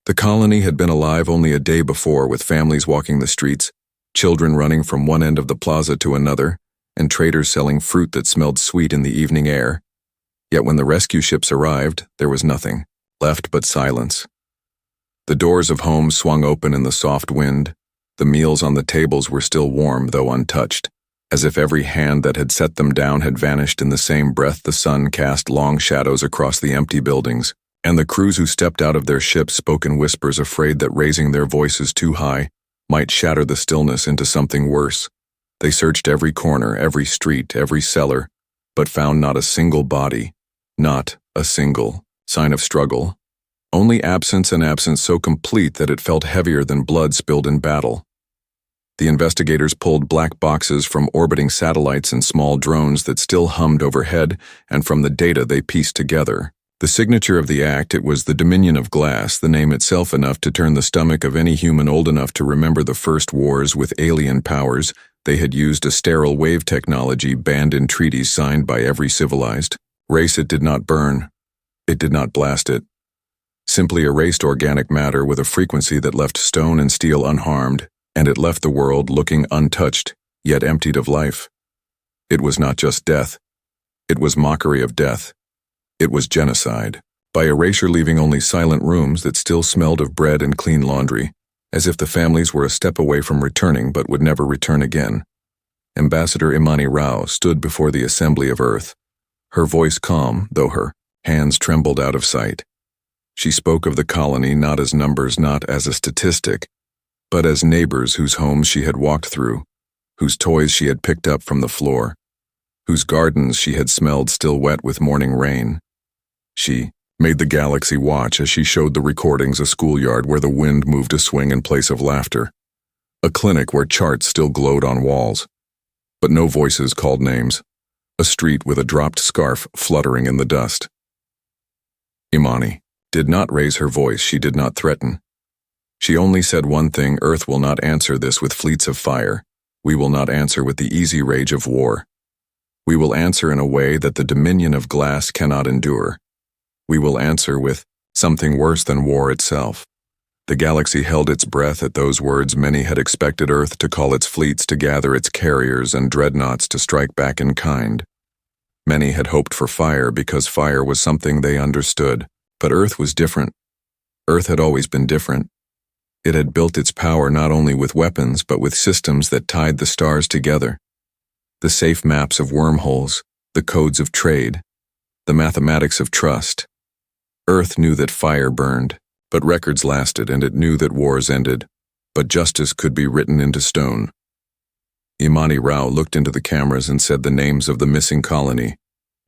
The colony had been alive only a day before, with families walking the streets, children running from one end of the plaza to another, and traders selling fruit that smelled sweet in the evening air. Yet when the rescue ships arrived, there was nothing left but silence. The doors of homes swung open in the soft wind. The meals on the tables were still warm, though untouched, as if every hand that had set them down had vanished in the same breath. The sun cast long shadows across the empty buildings, and the crews who stepped out of their ships spoke in whispers, afraid that raising their voices too high might shatter the stillness into something worse. They searched every corner, every street, every cellar, but found not a single body, not a single sign of struggle. Only absence, and absence so complete that it felt heavier than blood spilled in battle. The investigators pulled black boxes from orbiting satellites and small drones that still hummed overhead, and from the data they pieced together the signature of the act. It was the Dominion of Glass, the name itself enough to turn the stomach of any human old enough to remember the first wars with alien powers. They had used a sterile wave technology banned in treaties signed by every civilized race. It did not burn. It did not blast it. Simply erased organic matter with a frequency that left stone and steel unharmed, and it left the world looking untouched, yet emptied of life. It was not just death. It was mockery of death. It was genocide, by erasure, leaving only silent rooms that still smelled of bread and clean laundry, as if the families were a step away from returning but would never return again. Ambassador Imani Rao stood before the assembly of Earth, her voice calm, though her hands trembled out of sight. She spoke of the colony not as numbers, not as a statistic, but as neighbors whose homes she had walked through, whose toys she had picked up from the floor, whose gardens she had smelled still wet with morning rain. She made the galaxy watch as she showed the recordings, a schoolyard where the wind moved a swing in place of laughter, a clinic where charts still glowed on walls, but no voices called names, a street with a dropped scarf fluttering in the dust. Imani did not raise her voice. She did not threaten. She only said one thing: Earth will not answer this with fleets of fire. We will not answer with the easy rage of war. We will answer in a way that the Dominion of Glass cannot endure. We will answer with something worse than war itself. The galaxy held its breath at those words. Many had expected Earth to call its fleets, to gather its carriers and dreadnoughts to strike back in kind. Many had hoped for fire because fire was something they understood. But Earth was different. Earth had always been different. It had built its power not only with weapons but with systems that tied the stars together. The safe maps of wormholes, the codes of trade, the mathematics of trust. Earth knew that fire burned, but records lasted, and it knew that wars ended, but justice could be written into stone. Imani Rao looked into the cameras and said the names of the missing colony,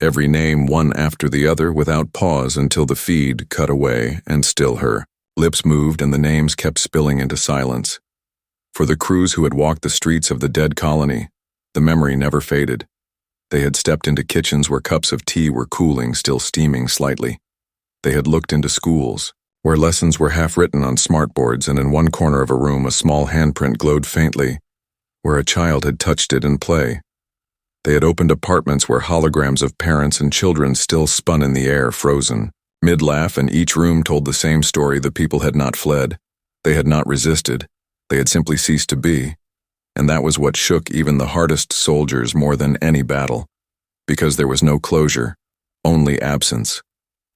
every name one after the other without pause, until the feed cut away, and still her lips moved and the names kept spilling into silence. For the crews who had walked the streets of the dead colony, the memory never faded. They had stepped into kitchens where cups of tea were cooling, still steaming slightly. They had looked into schools, where lessons were half written on smartboards, and in one corner of a room a small handprint glowed faintly, where a child had touched it in play. They had opened apartments where holograms of parents and children still spun in the air, frozen, mid-laugh, and each room told the same story. The people had not fled. They had not resisted. They had simply ceased to be. And that was what shook even the hardest soldiers more than any battle, because there was no closure, only absence.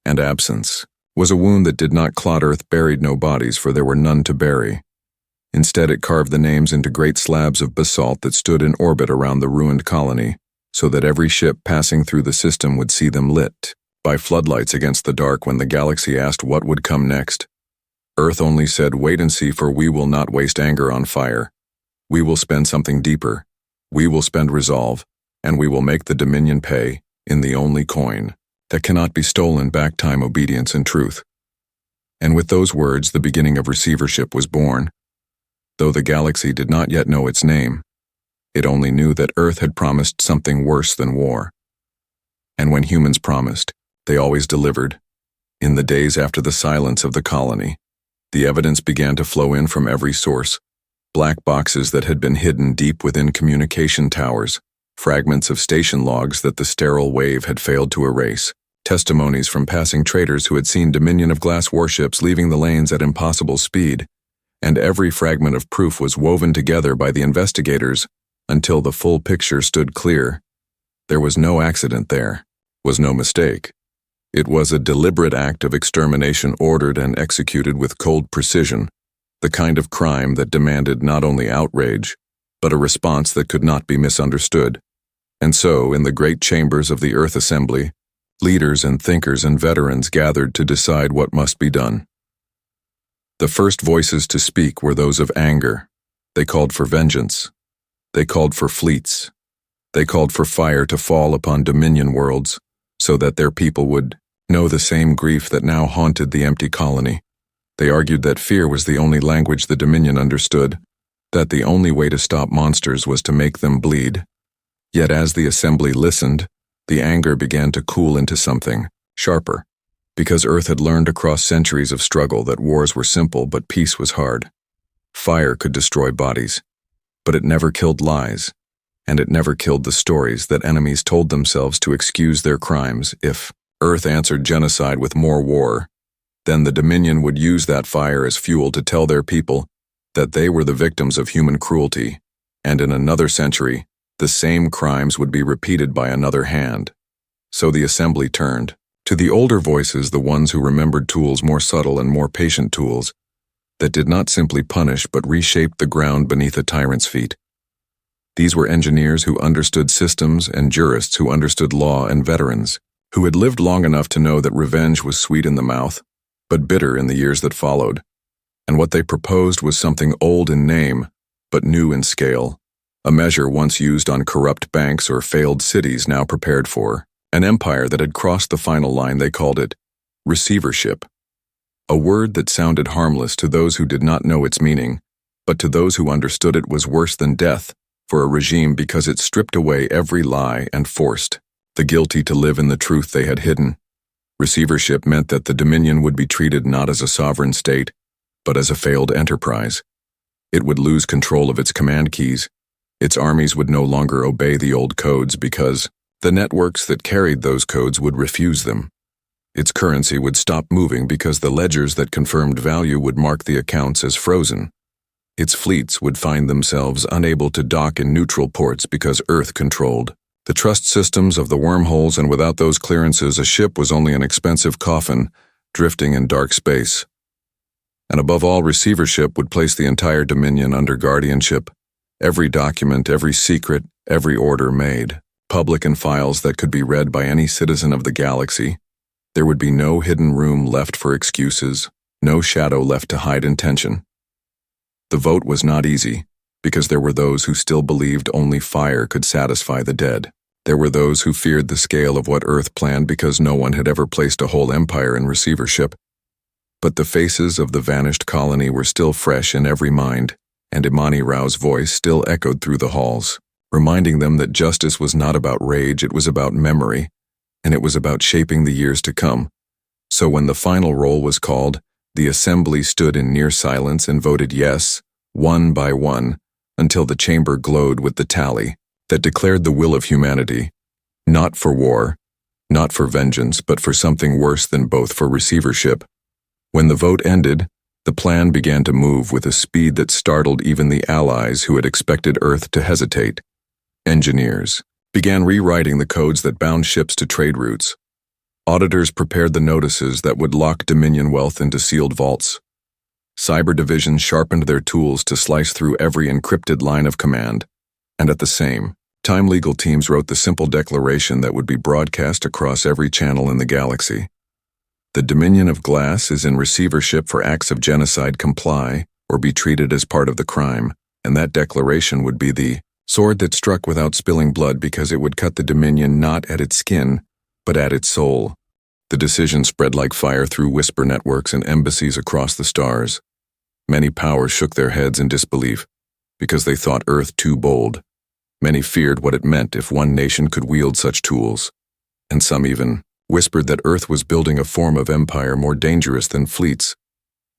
And absence was a wound that did not clot. Earth buried no bodies, for there were none to bury. Instead, it carved the names into great slabs of basalt that stood in orbit around the ruined colony, so that every ship passing through the system would see them lit by floodlights against the dark. When the galaxy asked what would come next, Earth only said, "Wait and see, for we will not waste anger on fire. We will spend something deeper. We will spend resolve, and we will make the Dominion pay in the only coin that cannot be stolen back: time, obedience, and truth." And with those words, the beginning of receivership was born. Though the galaxy did not yet know its name, it only knew that Earth had promised something worse than war. And when humans promised, they always delivered. In the days after the silence of the colony, the evidence began to flow in from every source: black boxes that had been hidden deep within communication towers, fragments of station logs that the sterile wave had failed to erase, testimonies from passing traders who had seen Dominion of Glass warships leaving the lanes at impossible speed, and every fragment of proof was woven together by the investigators until the full picture stood clear. There was no accident there, was no mistake. It was a deliberate act of extermination ordered and executed with cold precision, the kind of crime that demanded not only outrage, but a response that could not be misunderstood. And so, in the great chambers of the Earth Assembly, leaders and thinkers and veterans gathered to decide what must be done. The first voices to speak were those of anger. They called for vengeance. They called for fleets. They called for fire to fall upon Dominion worlds, so that their people would know the same grief that now haunted the empty colony. They argued that fear was the only language the Dominion understood, that the only way to stop monsters was to make them bleed. Yet as the assembly listened, the anger began to cool into something sharper, because Earth had learned across centuries of struggle that wars were simple but peace was hard. Fire could destroy bodies, but it never killed lies, and it never killed the stories that enemies told themselves to excuse their crimes. If Earth answered genocide with more war, then the Dominion would use that fire as fuel to tell their people that they were the victims of human cruelty, and in another century, the same crimes would be repeated by another hand. So the assembly turned to the older voices, the ones who remembered tools, more subtle and more patient tools, that did not simply punish but reshaped the ground beneath a tyrant's feet. These were engineers who understood systems and jurists who understood law and veterans, who had lived long enough to know that revenge was sweet in the mouth, but bitter in the years that followed. And what they proposed was something old in name, but new in scale. A measure once used on corrupt banks or failed cities now prepared for an empire that had crossed the final line. They called it receivership. A word that sounded harmless to those who did not know its meaning, but to those who understood it was worse than death for a regime because it stripped away every lie and forced the guilty to live in the truth they had hidden. Receivership meant that the Dominion would be treated not as a sovereign state, but as a failed enterprise. It would lose control of its command keys. Its armies would no longer obey the old codes because the networks that carried those codes would refuse them. Its currency would stop moving because the ledgers that confirmed value would mark the accounts as frozen. Its fleets would find themselves unable to dock in neutral ports because Earth controlled the trust systems of the wormholes, and without those clearances, a ship was only an expensive coffin drifting in dark space. And above all, receivership would place the entire Dominion under guardianship. Every document, every secret, every order made public in files that could be read by any citizen of the galaxy. There would be no hidden room left for excuses, no shadow left to hide intention. The vote was not easy, because there were those who still believed only fire could satisfy the dead. There were those who feared the scale of what Earth planned because no one had ever placed a whole empire in receivership. But the faces of the vanished colony were still fresh in every mind, and Imani Rao's voice still echoed through the halls, reminding them that justice was not about rage, it was about memory, and it was about shaping the years to come. So when the final roll was called, the assembly stood in near silence and voted yes, one by one, until the chamber glowed with the tally that declared the will of humanity, not for war, not for vengeance, but for something worse than both, for receivership. When the vote ended, the plan began to move with a speed that startled even the allies who had expected Earth to hesitate. Engineers began rewriting the codes that bound ships to trade routes. Auditors prepared the notices that would lock Dominion wealth into sealed vaults. Cyber divisions sharpened their tools to slice through every encrypted line of command. And at the same time, legal teams wrote the simple declaration that would be broadcast across every channel in the galaxy. The Dominion of Glass is in receivership for acts of genocide. Comply or be treated as part of the crime. And that declaration would be the sword that struck without spilling blood, because it would cut the Dominion not at its skin, but at its soul. The decision spread like fire through whisper networks and embassies across the stars. Many powers shook their heads in disbelief, because they thought Earth too bold. Many feared what it meant if one nation could wield such tools, and some even whispered that Earth was building a form of empire more dangerous than fleets.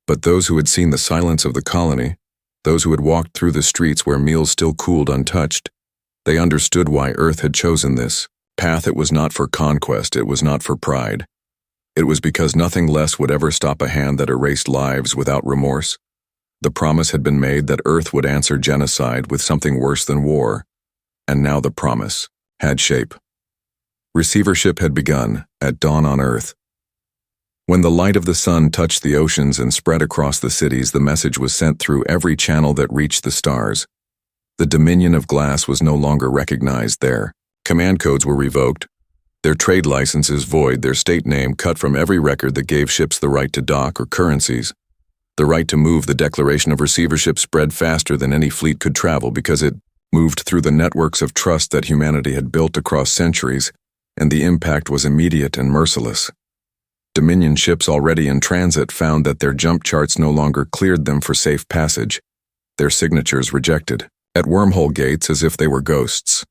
But those who had seen the silence of the colony, those who had walked through the streets where meals still cooled untouched, they understood why Earth had chosen this Path it was not for conquest, it was not for pride. It was because nothing less would ever stop a hand that erased lives without remorse. The promise had been made that Earth would answer genocide with something worse than war, and now the promise had shape. Receivership had begun, at dawn on Earth. When the light of the sun touched the oceans and spread across the cities, the message was sent through every channel that reached the stars. The Dominion of Glass was no longer recognized there. Command codes were revoked, their trade licenses void, their state name cut from every record that gave ships the right to dock or currencies. The right to move. The declaration of receivership spread faster than any fleet could travel because it moved through the networks of trust that humanity had built across centuries, and the impact was immediate and merciless. Dominion ships already in transit found that their jump charts no longer cleared them for safe passage, their signatures rejected, at wormhole gates as if they were ghosts.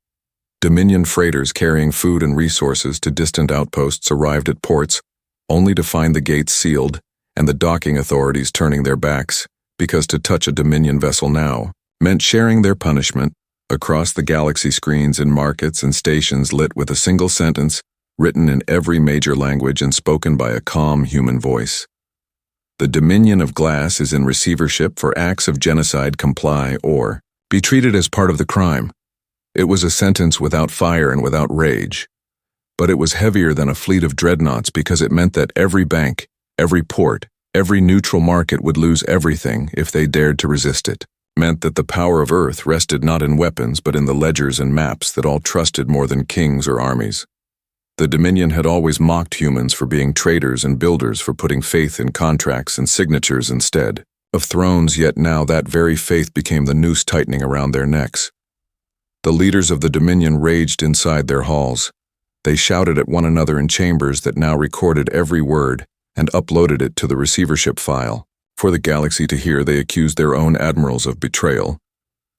Dominion freighters carrying food and resources to distant outposts arrived at ports, only to find the gates sealed and the docking authorities turning their backs, because to touch a Dominion vessel now meant sharing their punishment. Across the galaxy, screens in markets and stations lit with a single sentence, written in every major language and spoken by a calm human voice. The Dominion of Glass is in receivership for acts of genocide. Comply or be treated as part of the crime. It was a sentence without fire and without rage, but it was heavier than a fleet of dreadnoughts because it meant that every bank, every port, every neutral market would lose everything if they dared to resist it. Meant that the power of Earth rested not in weapons but in the ledgers and maps that all trusted more than kings or armies. The Dominion had always mocked humans for being traders and builders, for putting faith in contracts and signatures instead of thrones, yet now that very faith became the noose tightening around their necks. The leaders of the Dominion raged inside their halls. They shouted at one another in chambers that now recorded every word and uploaded it to the receivership file. For the galaxy to hear, they accused their own admirals of betrayal.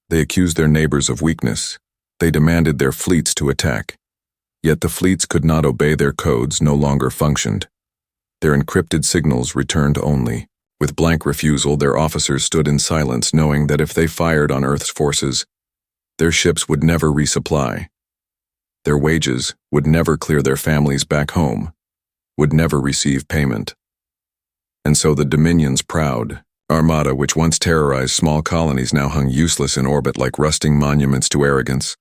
They accused their neighbors of weakness. They demanded their fleets to attack. Yet the fleets could not obey. Their codes no longer functioned. Their encrypted signals returned only. With blank refusal, their officers stood in silence, knowing that if they fired on Earth's forces, their ships would never resupply. Their wages would never clear their families back home, would never receive payment. And so the Dominion's proud armada, which once terrorized small colonies, now hung useless in orbit like rusting monuments to arrogance.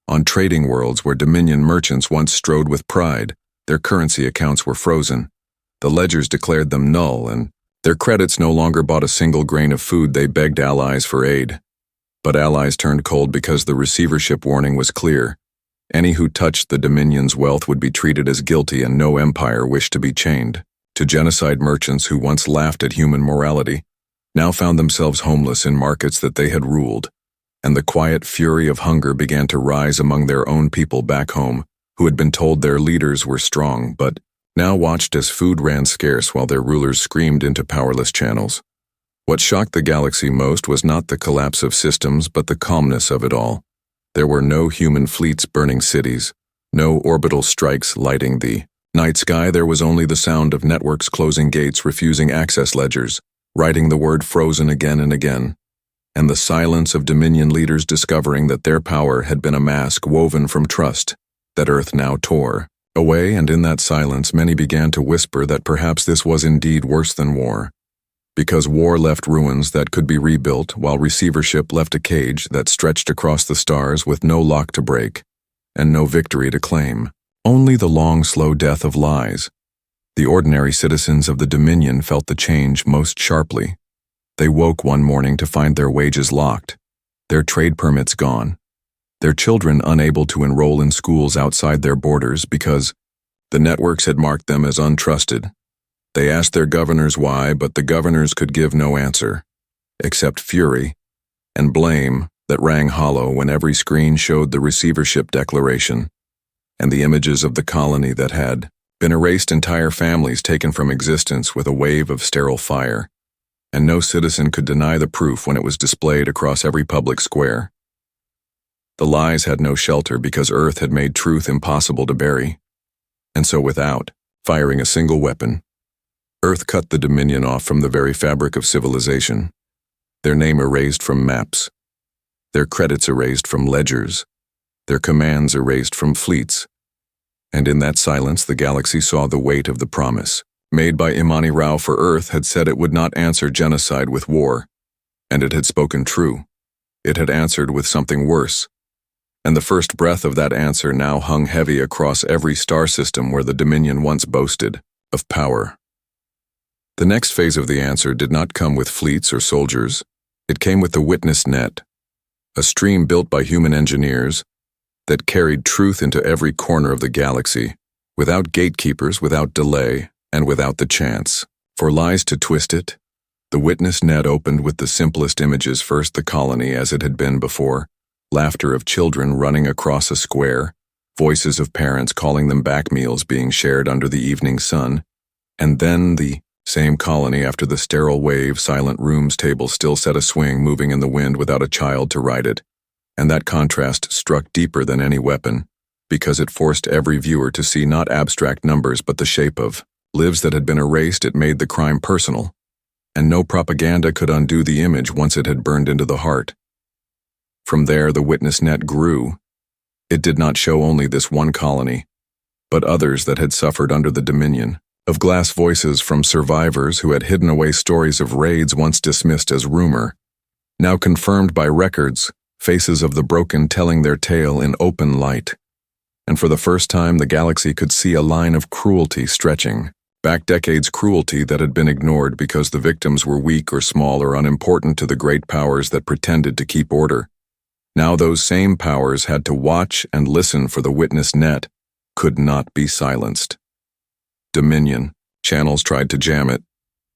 On trading worlds where Dominion merchants once strode with pride, their currency accounts were frozen. The ledgers declared them null, and their credits no longer bought a single grain of food. They begged allies for aid. But allies turned cold because the receivership warning was clear. Any who touched the Dominion's wealth would be treated as guilty, and no empire wished to be chained to genocide. Merchants who once laughed at human morality now found themselves homeless in markets that they had ruled, and the quiet fury of hunger began to rise among their own people back home, who had been told their leaders were strong but now watched as food ran scarce while their rulers screamed into powerless channels. What shocked the galaxy most was not the collapse of systems but the calmness of it all. There were no human fleets burning cities, no orbital strikes lighting the night sky. There was only the sound of networks closing gates, refusing access ledgers, writing the word frozen again and again, and the silence of Dominion leaders discovering that their power had been a mask woven from trust that Earth now tore away. And in that silence, many began to whisper that perhaps this was indeed worse than war, because war left ruins that could be rebuilt, while receivership left a cage that stretched across the stars with no lock to break and no victory to claim. Only the long, slow death of lies. The ordinary citizens of the Dominion felt the change most sharply. They woke one morning to find their wages locked, their trade permits gone, their children unable to enroll in schools outside their borders because the networks had marked them as untrusted. They asked their governors why, but the governors could give no answer, except fury and blame that rang hollow when every screen showed the receivership declaration and the images of the colony that had been erased, entire families taken from existence with a wave of sterile fire, and no citizen could deny the proof when it was displayed across every public square. The lies had no shelter because Earth had made truth impossible to bury, and so without firing a single weapon, Earth cut the Dominion off from the very fabric of civilization, their name erased from maps, their credits erased from ledgers, their commands erased from fleets, And in that silence, the galaxy saw the weight of the promise. Made by Imani Rao for Earth had said it would not answer genocide with war. And it had spoken true. It had answered with something worse. And the first breath of that answer now hung heavy across every star system where the Dominion once boasted of power. The next phase of the answer did not come with fleets or soldiers. It came with the witness net, a stream built by human engineers that carried truth into every corner of the galaxy, without gatekeepers, without delay, and without the chance for lies to twist it. The witness net opened with the simplest images. First, the colony as it had been before, laughter of children running across a square, voices of parents calling them back, meals being shared under the evening sun, and then the same colony after the sterile wave, silent rooms, tables still set a swing moving in the wind without a child to ride it. And that contrast struck deeper than any weapon, because it forced every viewer to see not abstract numbers but the shape of lives that had been erased. It made the crime personal, and no propaganda could undo the image once it had burned into the heart. From there, the witness net grew. It did not show only this one colony, but others that had suffered under the dominion, of glass voices from survivors who had hidden away stories of raids once dismissed as rumor, now confirmed by records, faces of the broken telling their tale in open light. And for the first time, the galaxy could see a line of cruelty stretching back decades, cruelty that had been ignored because the victims were weak or small or unimportant to the great powers that pretended to keep order. Now those same powers had to watch and listen, for the witness net could not be silenced. Dominion channels tried to jam it.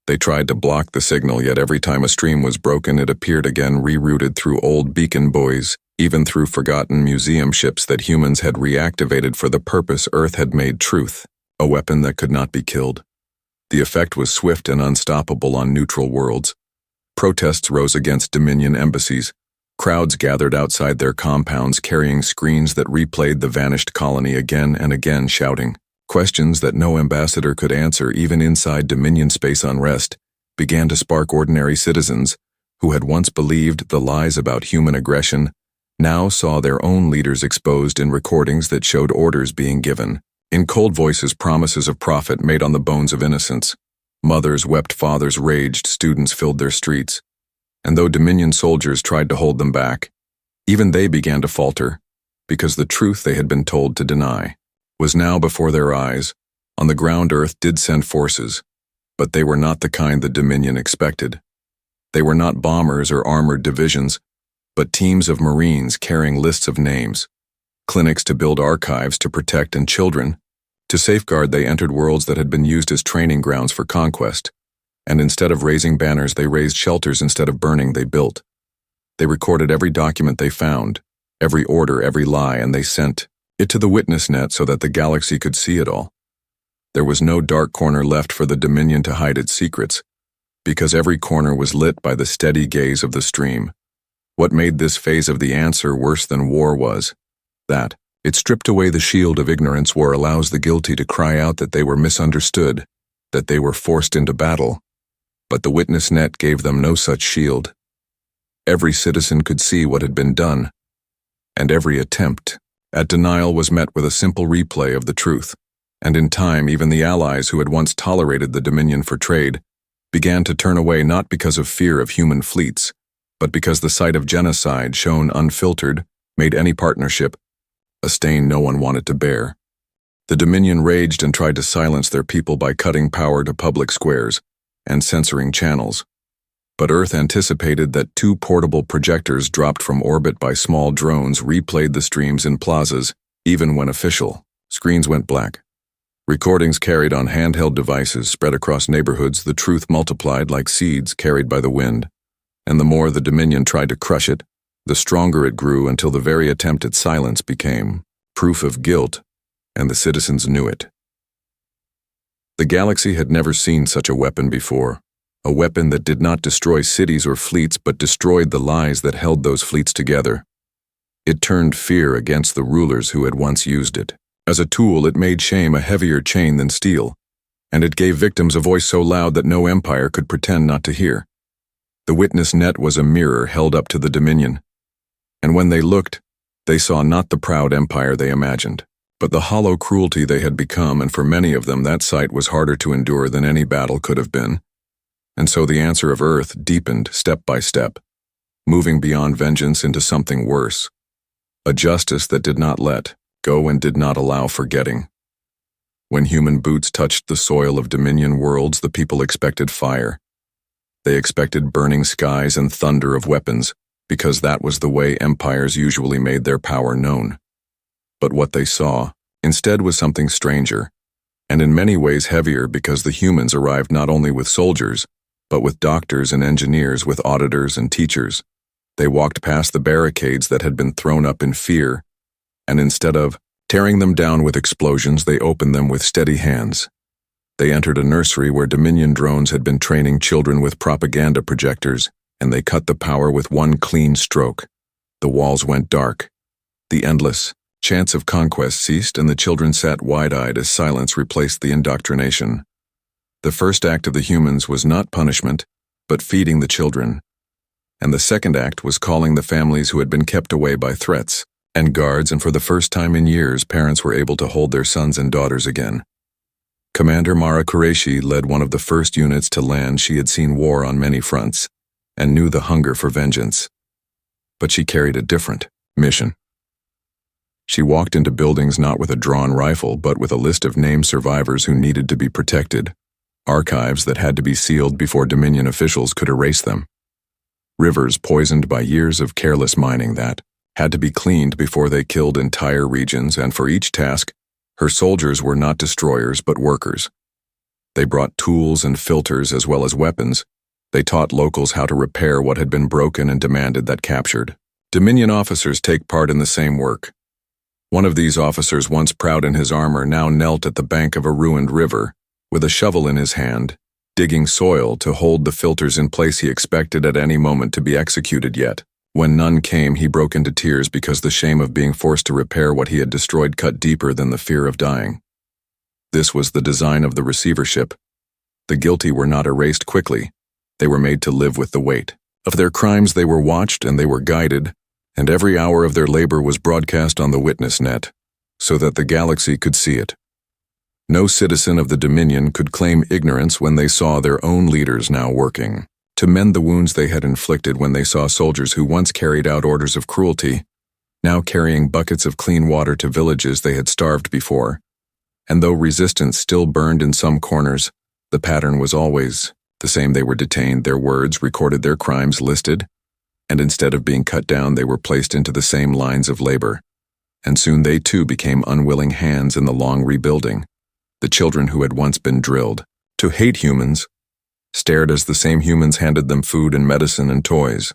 They tried to block the signal, yet every time a stream was broken, it appeared again, rerouted through old beacon buoys, even through forgotten museum ships that humans had reactivated for the purpose Earth had made truth, a weapon that could not be killed. The effect was swift and unstoppable on neutral worlds. Protests rose against Dominion embassies. Crowds gathered outside their compounds carrying screens that replayed the vanished colony again and again, shouting questions that no ambassador could answer. Even inside Dominion space, unrest began to spark. Ordinary citizens who had once believed the lies about human aggression now saw their own leaders exposed in recordings that showed orders being given. In cold voices, promises of profit made on the bones of innocents. Mothers wept, fathers raged, students filled their streets. And though Dominion soldiers tried to hold them back, even they began to falter, because the truth they had been told to deny was now before their eyes. On the ground, Earth did send forces, but they were not the kind the Dominion expected. They were not bombers or armored divisions, but teams of Marines carrying lists of names, clinics to build archives to protect, and children to safeguard. They entered worlds that had been used as training grounds for conquest, and instead of raising banners, they raised shelters. Instead of burning, they built. They recorded every document they found, every order, every lie, and they sent it to the witness net so that the galaxy could see it all. There was no dark corner left for the Dominion to hide its secrets, because every corner was lit by the steady gaze of the stream. What made this phase of the answer worse than war was that it stripped away the shield of ignorance. War allows the guilty to cry out that they were misunderstood, that they were forced into battle, but the witness net gave them no such shield. Every citizen could see what had been done, and every attempt at denial was met with a simple replay of the truth. And in time, even the allies who had once tolerated the Dominion for trade began to turn away, not because of fear of human fleets, but because the sight of genocide, shown unfiltered, made any partnership a stain no one wanted to bear. The Dominion raged and tried to silence their people by cutting power to public squares and censoring channels. But Earth anticipated that 2 portable projectors dropped from orbit by small drones replayed the streams in plazas, even when official screens went black. Recordings carried on handheld devices spread across neighborhoods. The truth multiplied like seeds carried by the wind, and the more the Dominion tried to crush it, the stronger it grew, until the very attempt at silence became proof of guilt, and the citizens knew it. The galaxy had never seen such a weapon before, a weapon that did not destroy cities or fleets but destroyed the lies that held those fleets together. It turned fear against the rulers who had once used it. As a tool, it made shame a heavier chain than steel, and it gave victims a voice so loud that no empire could pretend not to hear. The witness net was a mirror held up to the Dominion, and when they looked, they saw not the proud empire they imagined, but the hollow cruelty they had become, and for many of them that sight was harder to endure than any battle could have been. And so the answer of Earth deepened step by step, moving beyond vengeance into something worse, a justice that did not let go and did not allow forgetting. When human boots touched the soil of Dominion worlds, the people expected fire. They expected burning skies and thunder of weapons, because that was the way empires usually made their power known. But what they saw, instead, was something stranger, and in many ways heavier, because the humans arrived not only with soldiers, but with doctors and engineers, with auditors and teachers. They walked past the barricades that had been thrown up in fear, and instead of tearing them down with explosions, they opened them with steady hands. They entered a nursery where Dominion drones had been training children with propaganda projectors, and they cut the power with one clean stroke. The walls went dark. The endless chance of conquest ceased, and the children sat wide-eyed as silence replaced the indoctrination. The first act of the humans was not punishment, but feeding the children. And the second act was calling the families who had been kept away by threats and guards, and for the first time in years, parents were able to hold their sons and daughters again. Commander Mara Qureshi led one of the first units to land. She had seen war on many fronts and knew the hunger for vengeance. But she carried a different mission. She walked into buildings not with a drawn rifle, but with a list of named survivors who needed to be protected, archives that had to be sealed before Dominion officials could erase them, rivers poisoned by years of careless mining that had to be cleaned before they killed entire regions, and for each task, her soldiers were not destroyers but workers. They brought tools and filters as well as weapons. They taught locals how to repair what had been broken and demanded that captured. Dominion officers take part in the same work. One of these officers, once proud in his armor, now knelt at the bank of a ruined river, with a shovel in his hand, digging soil to hold the filters in place. He expected at any moment to be executed, yet when none came, he broke into tears because the shame of being forced to repair what he had destroyed cut deeper than the fear of dying. This was the design of the receivership. The guilty were not erased quickly. They were made to live with the weight of their crimes. They were watched and they were guided, and every hour of their labor was broadcast on the witness net, so that the galaxy could see it. No citizen of the Dominion could claim ignorance when they saw their own leaders now working to mend the wounds they had inflicted, when they saw soldiers who once carried out orders of cruelty, now carrying buckets of clean water to villages they had starved before. And though resistance still burned in some corners, the pattern was always the same. They were detained, their words recorded, their crimes listed, and instead of being cut down, they were placed into the same lines of labor. And soon they too became unwilling hands in the long rebuilding. The children who had once been drilled to hate humans stared as the same humans handed them food and medicine and toys.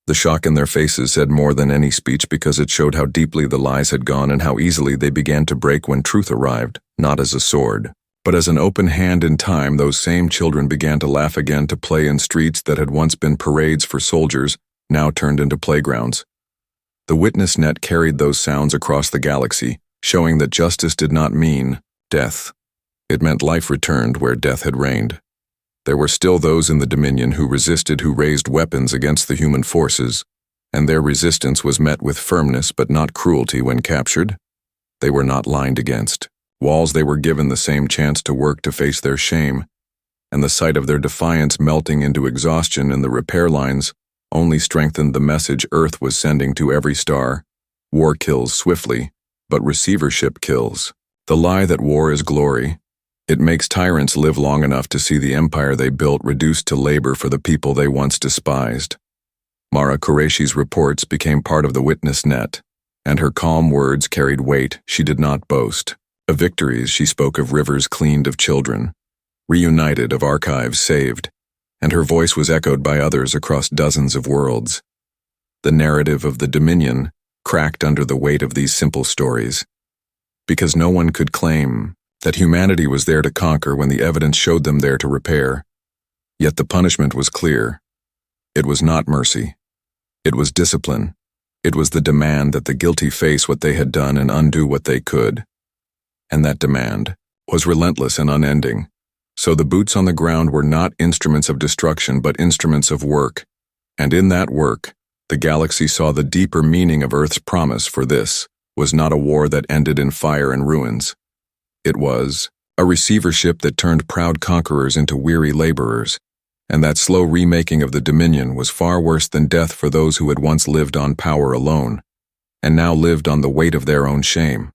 The shock in their faces said more than any speech, because it showed how deeply the lies had gone and how easily they began to break when truth arrived, not as a sword, but as an open hand. In time, those same children began to laugh again, to play in streets that had once been parades for soldiers, now turned into playgrounds. The witness net carried those sounds across the galaxy, showing that justice did not mean death. It meant life returned where death had reigned. There were still those in the Dominion who resisted, who raised weapons against the human forces, and their resistance was met with firmness but not cruelty when captured. They were not lined against walls. They were given the same chance to work, to face their shame, and the sight of their defiance melting into exhaustion in the repair lines only strengthened the message Earth was sending to every star. War kills swiftly, but receivership kills. The lie that war is glory. It makes tyrants live long enough to see the empire they built reduced to labor for the people they once despised. Mara Qureshi's reports became part of the witness net, and her calm words carried weight. She did not boast of victories. She spoke of rivers cleaned, of children reunited, of archives saved, and her voice was echoed by others across dozens of worlds. The narrative of the Dominion cracked under the weight of these simple stories, because no one could claim that humanity was there to conquer when the evidence showed them there to repair. Yet the punishment was clear. It was not mercy. It was discipline. It was the demand that the guilty face what they had done and undo what they could. And that demand was relentless and unending. So the boots on the ground were not instruments of destruction, but instruments of work. And in that work, the galaxy saw the deeper meaning of Earth's promise for this was not a war that ended in fire and ruins. It was a receivership that turned proud conquerors into weary laborers, and that slow remaking of the Dominion was far worse than death for those who had once lived on power alone, and now lived on the weight of their own shame.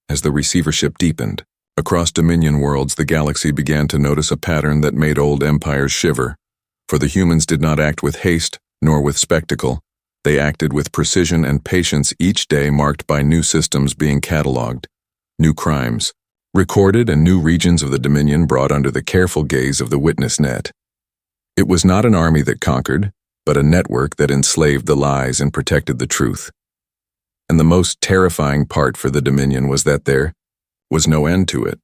As the receivership deepened, across Dominion worlds the galaxy began to notice a pattern that made old empires shiver, for the humans did not act with haste nor with spectacle. They acted with precision and patience, each day marked by new systems being catalogued, new crimes recorded, and new regions of the Dominion brought under the careful gaze of the witness net. It was not an army that conquered, but a network that enslaved the lies and protected the truth. And the most terrifying part for the Dominion was that there was no end to it,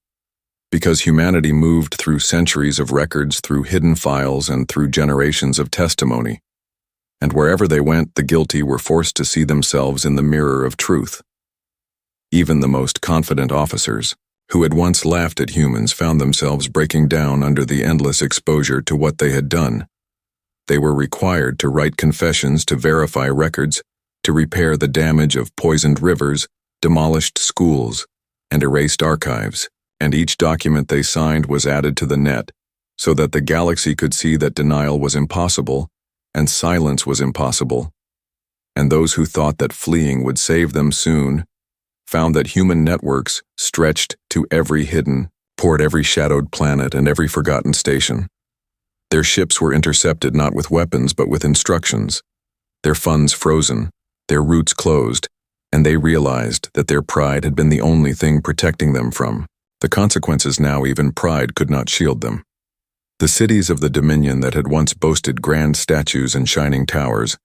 because humanity moved through centuries of records, through hidden files, and through generations of testimony. And wherever they went, the guilty were forced to see themselves in the mirror of truth. Even the most confident officers, who had once laughed at humans, found themselves breaking down under the endless exposure to what they had done. They were required to write confessions, to verify records, to repair the damage of poisoned rivers, demolished schools, and erased archives, and each document they signed was added to the net, so that the galaxy could see that denial was impossible, and silence was impossible. And those who thought that fleeing would save them soon found that human networks stretched to every hidden port, every shadowed planet, and every forgotten station. Their ships were intercepted not with weapons but with instructions, their funds frozen, their routes closed, and they realized that their pride had been the only thing protecting them from the consequences. Now even pride could not shield them. The cities of the Dominion that had once boasted grand statues and shining towers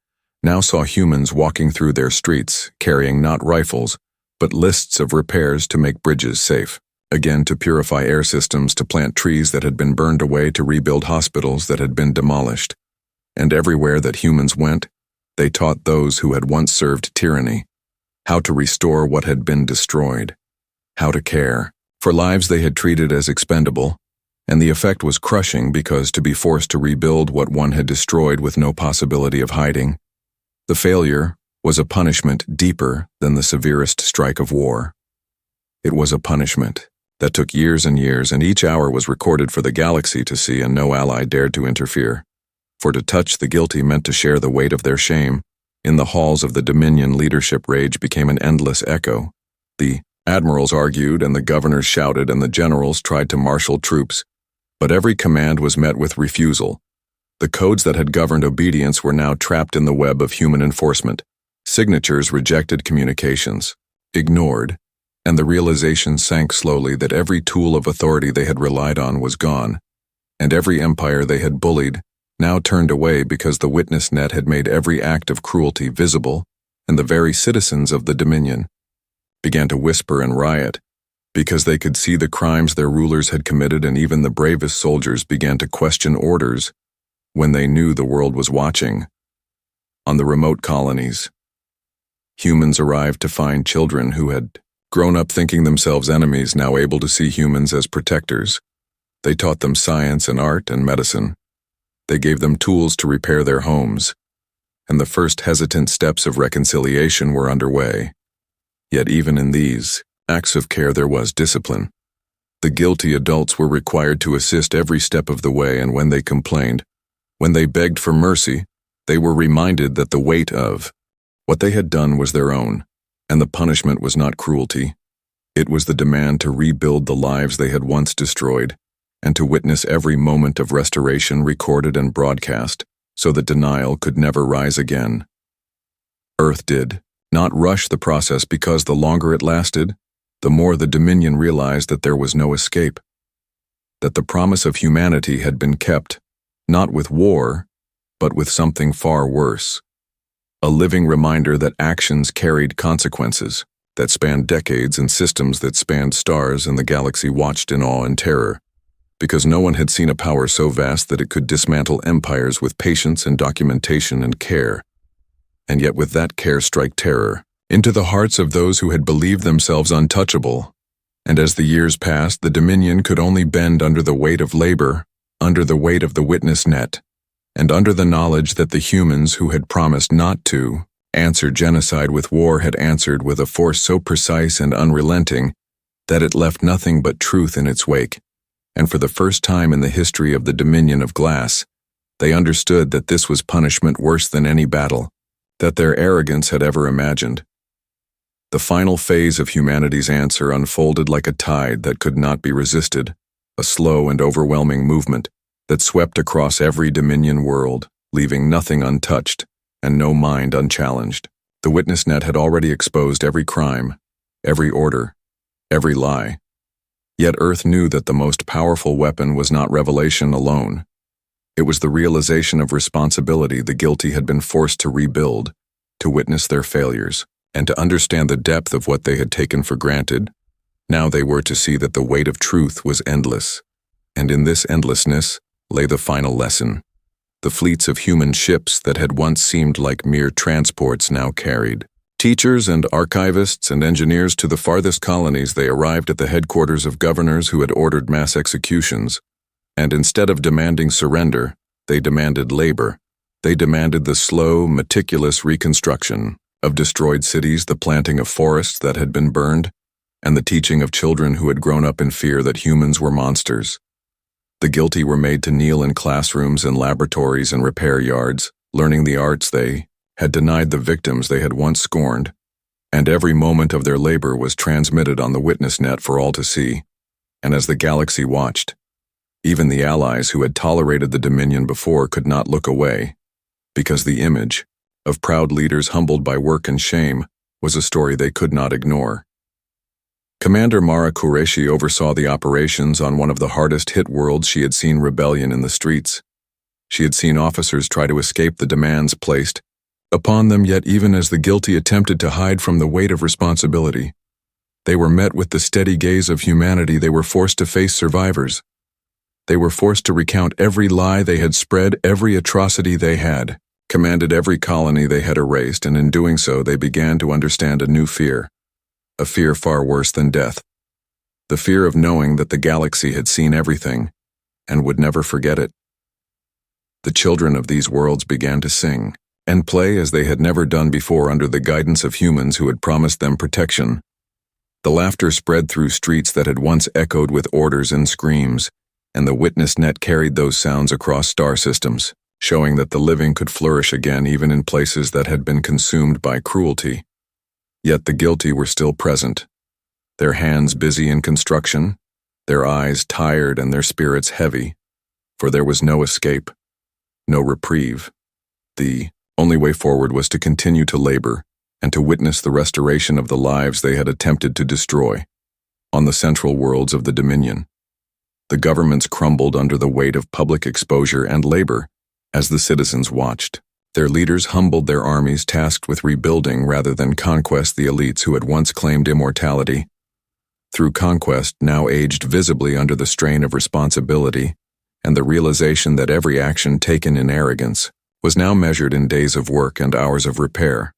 now saw humans walking through their streets, carrying not rifles, but lists of repairs to make bridges safe, again to purify air systems, to plant trees that had been burned away, to rebuild hospitals that had been demolished. And everywhere that humans went, they taught those who had once served tyranny how to restore what had been destroyed, how to care for lives they had treated as expendable, and the effect was crushing, because to be forced to rebuild what one had destroyed with no possibility of hiding, the failure was a punishment deeper than the severest strike of war. It was a punishment that took years and years, and each hour was recorded for the galaxy to see, and no ally dared to interfere. For to touch the guilty meant to share the weight of their shame. In the halls of the Dominion, leadership rage became an endless echo. The admirals argued, and the governors shouted, and the generals tried to marshal troops, but every command was met with refusal. The codes that had governed obedience were now trapped in the web of human enforcement. Signatures rejected communications, ignored, and the realization sank slowly that every tool of authority they had relied on was gone, and every empire they had bullied now turned away, because the witness net had made every act of cruelty visible, and the very citizens of the Dominion began to whisper and riot, because they could see the crimes their rulers had committed, and even the bravest soldiers began to question orders when they knew the world was watching. On the remote colonies, humans arrived to find children who had grown up thinking themselves enemies, now able to see humans as protectors. They taught them science and art and medicine. They gave them tools to repair their homes, and the first hesitant steps of reconciliation were underway. Yet even in these acts of care there was discipline. The guilty adults were required to assist every step of the way, and when they complained, when they begged for mercy, they were reminded that the weight of what they had done was their own, and the punishment was not cruelty. It was the demand to rebuild the lives they had once destroyed, and to witness every moment of restoration recorded and broadcast, so that denial could never rise again. Earth did not rush the process, because the longer it lasted, the more the Dominion realized that there was no escape, that the promise of humanity had been kept, not with war, but with something far worse. A living reminder that actions carried consequences, that spanned decades, and systems that spanned stars, and the galaxy watched in awe and terror, because no one had seen a power so vast that it could dismantle empires with patience and documentation and care, and yet with that care strike terror into the hearts of those who had believed themselves untouchable. And as the years passed, the Dominion could only bend under the weight of labor, under the weight of the witness net, and under the knowledge that the humans who had promised not to answered genocide with war had answered with a force so precise and unrelenting that it left nothing but truth in its wake. And for the first time in the history of the Dominion of Glass, they understood that this was punishment worse than any battle that their arrogance had ever imagined. The final phase of humanity's answer unfolded like a tide that could not be resisted, a slow and overwhelming movement that swept across every Dominion world, leaving nothing untouched and no mind unchallenged. The witness net had already exposed every crime, every order, every lie. Yet Earth knew that the most powerful weapon was not revelation alone. It was the realization of responsibility the guilty had been forced to rebuild, to witness their failures, and to understand the depth of what they had taken for granted. Now they were to see that the weight of truth was endless, and in this endlessness lay the final lesson. The fleets of human ships that had once seemed like mere transports now carried teachers and archivists and engineers to the farthest colonies. They arrived at the headquarters of governors who had ordered mass executions, and instead of demanding surrender, they demanded labor. They demanded the slow, meticulous reconstruction of destroyed cities, the planting of forests that had been burned, and the teaching of children who had grown up in fear that humans were monsters. The guilty were made to kneel in classrooms and laboratories and repair yards, learning the arts they had denied the victims they had once scorned, and every moment of their labor was transmitted on the witness net for all to see. And as the galaxy watched, even the allies who had tolerated the Dominion before could not look away, because the image of proud leaders humbled by work and shame was a story they could not ignore. Commander Mara Qureshi oversaw the operations on one of the hardest-hit worlds. She had seen rebellion in the streets. She had seen officers try to escape the demands placed upon them, yet even as the guilty attempted to hide from the weight of responsibility, they were met with the steady gaze of humanity. They were forced to face survivors. They were forced to recount every lie they had spread, every atrocity they had commanded, every colony they had erased, and in doing so they began to understand a new fear, a fear far worse than death, the fear of knowing that the galaxy had seen everything and would never forget it. The children of these worlds began to sing and play as they had never done before under the guidance of humans who had promised them protection. The laughter spread through streets that had once echoed with orders and screams, and the witness net carried those sounds across star systems, showing that the living could flourish again even in places that had been consumed by cruelty. Yet the guilty were still present, their hands busy in construction, their eyes tired and their spirits heavy, for there was no escape, no reprieve. The only way forward was to continue to labor and to witness the restoration of the lives they had attempted to destroy. On the central worlds of the Dominion, the governments crumbled under the weight of public exposure and labor as the citizens watched. Their leaders humbled their armies tasked with rebuilding rather than conquest the elites who had once claimed immortality. Through conquest, now aged visibly under the strain of responsibility and the realization that every action taken in arrogance was now measured in days of work and hours of repair.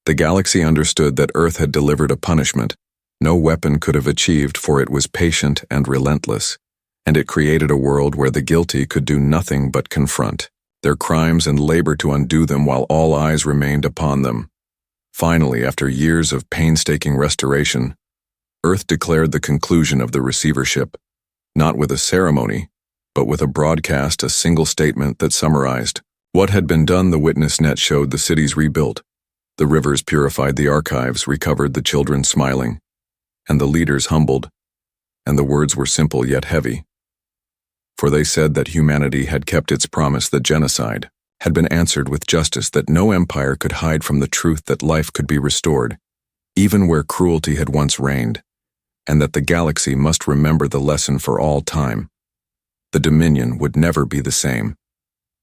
The galaxy understood that Earth had delivered a punishment no weapon could have achieved, for it was patient and relentless, and it created a world where the guilty could do nothing but confront their crimes and labor to undo them while all eyes remained upon them. Finally, after years of painstaking restoration, Earth declared the conclusion of the receivership, not with a ceremony, but with a broadcast, a single statement that summarized what had been done. The witness net showed the cities rebuilt, the rivers purified, the archives recovered, the children smiling, and the leaders humbled, and the words were simple yet heavy. For they said that humanity had kept its promise, that genocide had been answered with justice, that no empire could hide from the truth, that life could be restored, even where cruelty had once reigned, and that the galaxy must remember the lesson for all time. The Dominion would never be the same.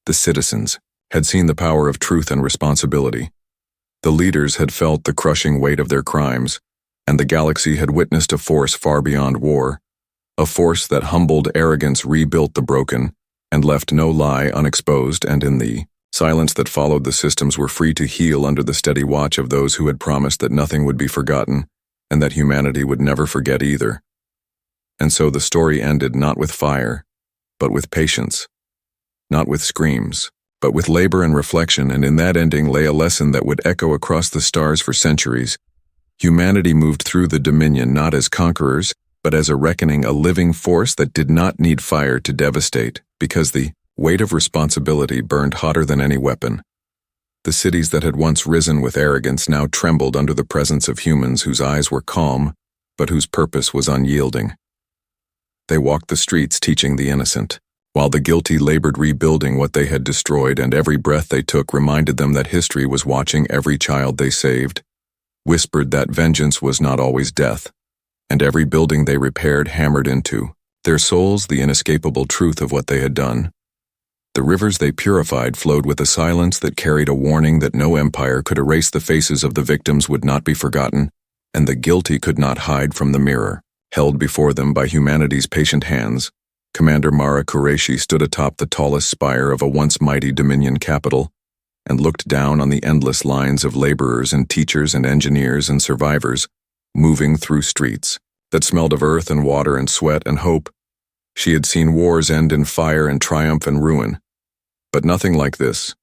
The citizens had seen the power of truth and responsibility. The leaders had felt the crushing weight of their crimes, and the galaxy had witnessed a force far beyond war, a force that humbled arrogance, rebuilt the broken, and left no lie unexposed, and in the silence that followed, the systems were free to heal under the steady watch of those who had promised that nothing would be forgotten, and that humanity would never forget either. And so the story ended not with fire, but with patience, not with screams, but with labor and reflection, and in that ending lay a lesson that would echo across the stars for centuries. Humanity moved through the Dominion not as conquerors, but as a reckoning, a living force that did not need fire to devastate, because the weight of responsibility burned hotter than any weapon. The cities that had once risen with arrogance now trembled under the presence of humans whose eyes were calm, but whose purpose was unyielding. They walked the streets teaching the innocent, while the guilty labored rebuilding what they had destroyed, and every breath they took reminded them that history was watching every child they saved, whispered that vengeance was not always death, and every building they repaired hammered into their souls the inescapable truth of what they had done. The rivers they purified flowed with a silence that carried a warning that no empire could erase the faces of the victims would not be forgotten, and the guilty could not hide from the mirror, held before them by humanity's patient hands. Commander Mara Qureshi stood atop the tallest spire of a once mighty Dominion capital and looked down on the endless lines of laborers and teachers and engineers and survivors moving through streets that smelled of earth and water and sweat and hope. She had seen wars end in fire and triumph and ruin, but nothing like this.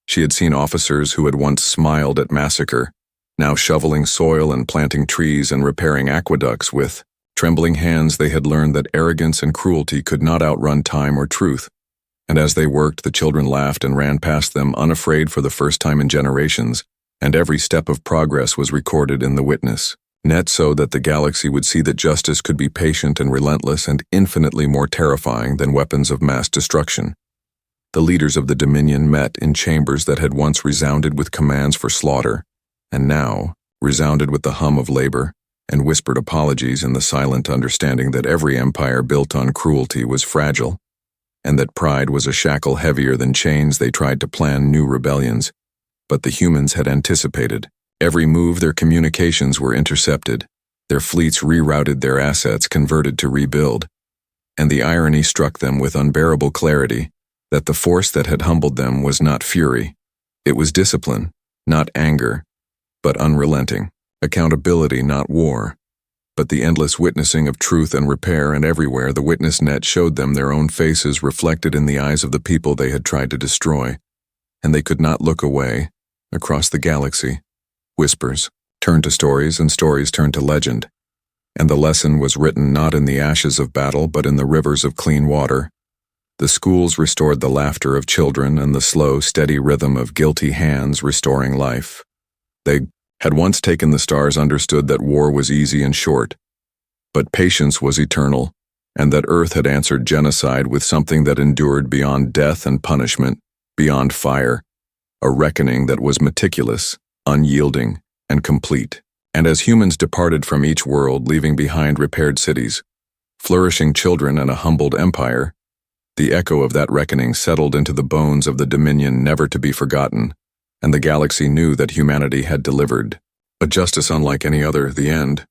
She had seen officers who had once smiled at massacre, now shoveling soil and planting trees and repairing aqueducts. With trembling hands they had learned that arrogance and cruelty could not outrun time or truth, and as they worked the children laughed and ran past them unafraid for the first time in generations, and every step of progress was recorded in the witness net so that the galaxy would see that justice could be patient and relentless and infinitely more terrifying than weapons of mass destruction. The leaders of the Dominion met in chambers that had once resounded with commands for slaughter, and now resounded with the hum of labor, and whispered apologies in the silent understanding that every empire built on cruelty was fragile, and that pride was a shackle heavier than chains. They tried to plan new rebellions, but the humans had anticipated. Every move, their communications were intercepted, their fleets rerouted, their assets converted to rebuild, and the irony struck them with unbearable clarity that the force that had humbled them was not fury. It was discipline, not anger, but unrelenting, accountability, not war, but the endless witnessing of truth and repair. And everywhere the witness net showed them their own faces reflected in the eyes of the people they had tried to destroy, and they could not look away. Across the galaxy, whispers turned to stories, and stories turned to legend, and the lesson was written not in the ashes of battle but in the rivers of clean water. The schools restored the laughter of children and the slow, steady rhythm of guilty hands restoring life. They had once taken the stars, understood that war was easy and short, but patience was eternal, and that Earth had answered genocide with something that endured beyond death and punishment, beyond fire, a reckoning that was meticulous, unyielding, and complete. And as humans departed from each world, leaving behind repaired cities, flourishing children, and a humbled empire, the echo of that reckoning settled into the bones of the Dominion, never to be forgotten, and the galaxy knew that humanity had delivered a justice unlike any other. The end.